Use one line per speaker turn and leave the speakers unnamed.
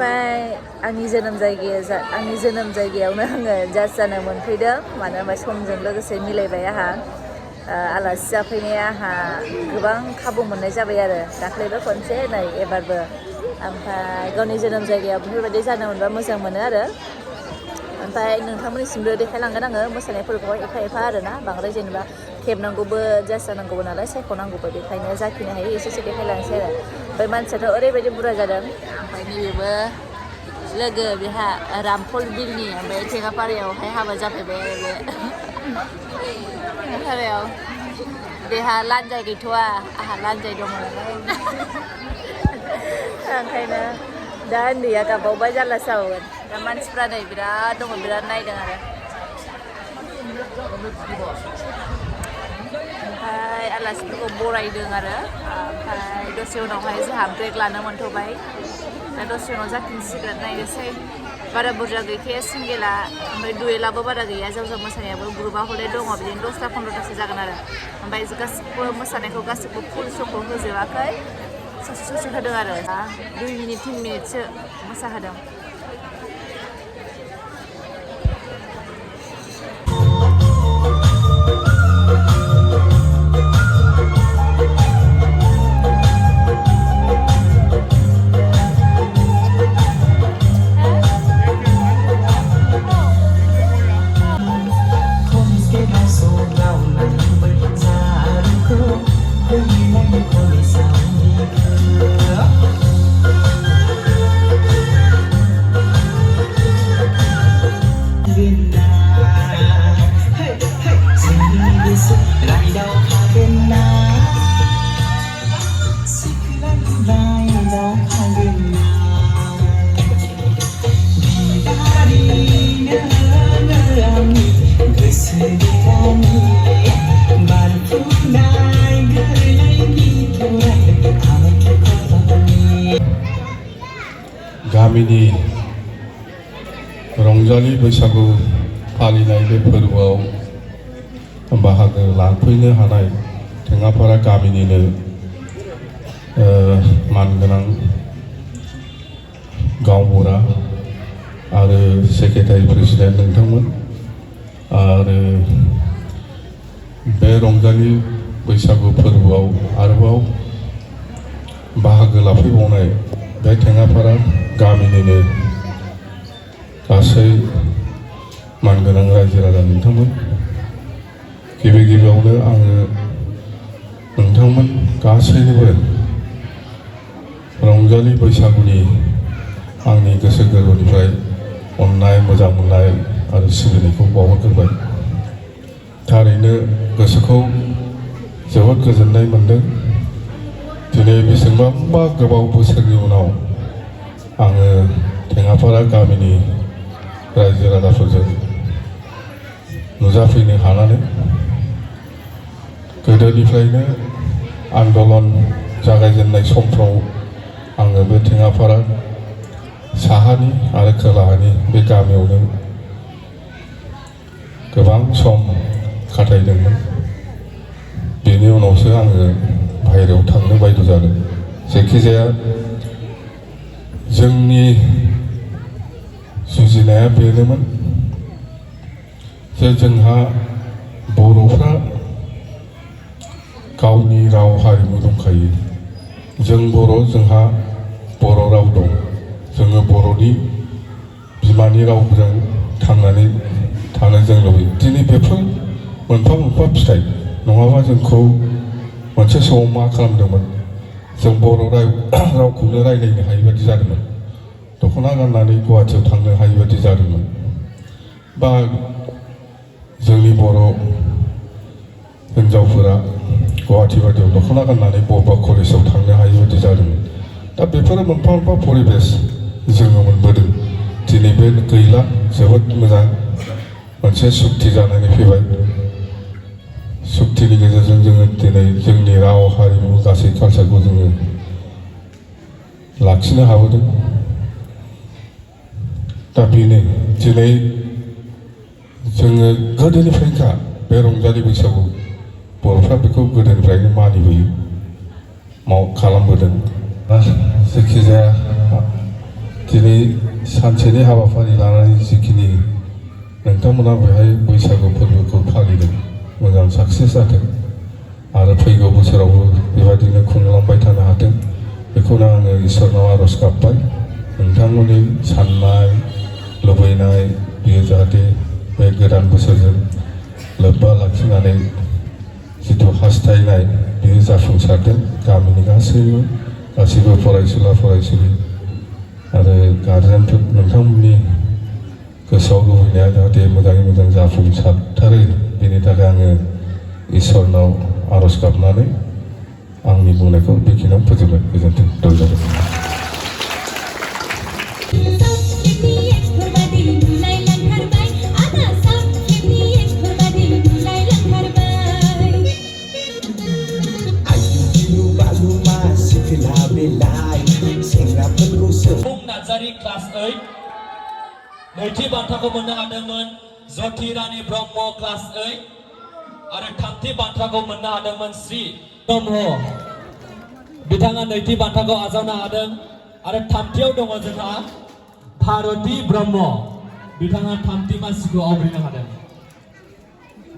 आंनि जोनोम जायगायावनो आङो जाज जानो मोनफैदों मानो होनबा समजों लोगोसे मिलायबाय आंहा आलासि जाफैनाया आंहा गोबां खाबु मोननाय जाबाय आरो दाख्लैबो खनसे नै एबारबो ओमफ्राय गावनि जोनोम जायगायाव बेफोरबायदि जानो मोनबा मोजां मोनो आरो ओमफ्राय नोंथांमोननिसिमबो देखायलांगोन आङो मोसानायफोरखौहाय एफा जेनेबा बांद्राय जेनेबा खेबनांगौबो जाज जानांगौबो नालाय सायख'नांगौबो बेखायनो जाखिनो हायो एसे देखायलांसै आरो ओमफ्राय मानसियाथ' ओरैबायदि बुरजा जादों ओमफ्राय नैबेबो लोगो बेहा रामफल बिलनि ओमफ्राय टेङापारायावहाय हाबा जाफैबाय आरो बे टेङापारायाव बेहा लान्जाय गैथ'वा आंहा लान्जाय दङ नालाय ओंखायनो दा उन्दैया गाबावबाय जारलासो जाबावगोन दा मानसिफ्रा नै बिराद दङ बिराद नायदों आरो ओमफ्राय आलासिफोरखौ बरायदों आरो ओमफ्राय दसे उनावहाय जोंहा ब्रेक लानो मोनथ'बाय दा दसे उनाव जाफिनसिगोन नायनोसै बारा बुरजा गैखाया सिंगेला ओमफ्राय दुवेलाबो बारा गैया जावजा मोसानायाबो ग्रुपा हले दङ बिदिनो 10-15थासो जागोन आरो ओमफ्राय गासिबो मोसानायखौ गासिबो फुल श'खौ होजोबाखै ससे होदों आरो 2 मिनिट 3 मिनिटसो मोसाहोदों
गामिनि रंजालि बैसागु फालिनाय बे फोरबोआव बाहागो लाफैनो हानाय टेङापारा गामिनिनो मानगोनां गावबुरा आरो सेक्रेटारि प्रेसिडेन्ट नोंथांमोन आरो बे रंजालि बैसागु फोरबोआव आरोबाव बाहागो लाफैबावनाय बे टेङापारा गामिनिनो गासै मानगोनां रायजो राजा नोंथांमोन गिबियावनो आङो नोंथांमोन गासैनोबो रंजालि बैसागुनि आंनि गोसो गोरबोनिफ्राय अननाय मोजां मोननाय आरो सिबिनायखौ बावहरग्रोबाय थारैनो गोसोखौ जोबोद गोजोननाय मोनदों दिनै बेसेबांबा गोबाव बोसोरनि उनाव आङो टेङापारा गामिनि रायजो राजाफोरजों नुजाफैनो हानानै गोदोनिफ्रायनो आन्दलन जागायजेननाय समफ्राव आङो बे टेङापारा साहानि आरो खोलाहानि बे गामियावनो गोबां सम खाथायदोंमोन बेनि उनावसो आङो बाहेरायाव थांनो बायद' जादों जायखिजाया जोंनि जुजिनाया बेनोमोन जे जोंहा बर'फ्रा गावनि राव हारिमु दंखायो जों बर' जोंहा बर' राव दं जोङो बर'नि बिमानि रावजों थांनानै थानो जों लुबैयो दिनै बेफोर मोनफा मोनफा फिथाइ नङाबा जोंखौ मोनसे समाव मा खालामदोंमोन जों बर' रावखौनो रायलायनो हायि बादि जादोंमोन दख'ना गाननानै गुवाहाटियाव थांनो हायि बादि जादोंमोन बा जोंनि बर' हिन्जावफोरा गुवाहाटि बादियाव दख'ना गाननानै बबेबा कलेजाव थांनो हायि बादि जादोंमोन दा बेफोरो मोनफा मोनफा परिबेस जोङो मोनबोदों दिनै बे गैला जोबोद मोजां मोनसे सुक्ति जानानै फैबाय सुक्तिनि गेजेरजों जोङो दिनै जोंनि राव हारिमु गासै कालचारखौ जोङो लाखिनो हाबोदों दा बेनो दिनै जोङो गोदोनिफ्रायनोखा बे रंजालि बैसागु बर'फ्रा बेखौ गोदोनिफ्रायनो मानिबोयो खालामबोदों जायखिजाया दिनै सानसेनि हाबाफारि लानानै जिखिनि नोंथांमोना बेहाय बैसागु फोरबोखौ फालिदों मोजां साक्सेस जाथों आरो फैगौ बोसोरावबो बेबायदिनो खुंलांबाय थानो हाथों बेखौनो आङो इसोरनाव आर'ज गाबबाय नोंथांमोननि साननाय लुबैनाय बियो जाहाथे बे गोदान बोसोरजों लोब्बा लाखिनानै जिथु हास्थायनाय बियो जाफुंसारदों गामिनि गासैबो फरायसुला फरायसुलि आरो गारजेनफोर नोंथांमोननि गोसोआव लुबैनाया जाहाथे मोजाङै मोजां जाफुंसारथारो बेनि थाखाय आङो इसोरनाव आर'ज गाबनानै आंनि बुंनायखौ बेखिनियाव फोजोबबाय गोजोन्थों धन्यबाद
नार्जारी क्लास 8 नैथि बान्थाखौ मोननो हादोंमोन ज्योति रानी ब्रह्म क्लास 8 आरो थामथि बान्थाखौ मोननो हादोंमोन श्री ब्रह्म बिथाङा नैथि बान्थाखौ आजावनो हादों आरो थामथियाव दङ जोंहा भारती ब्रह्म बिथाङा थामथि मासिखौ आवग्रिनो हादों।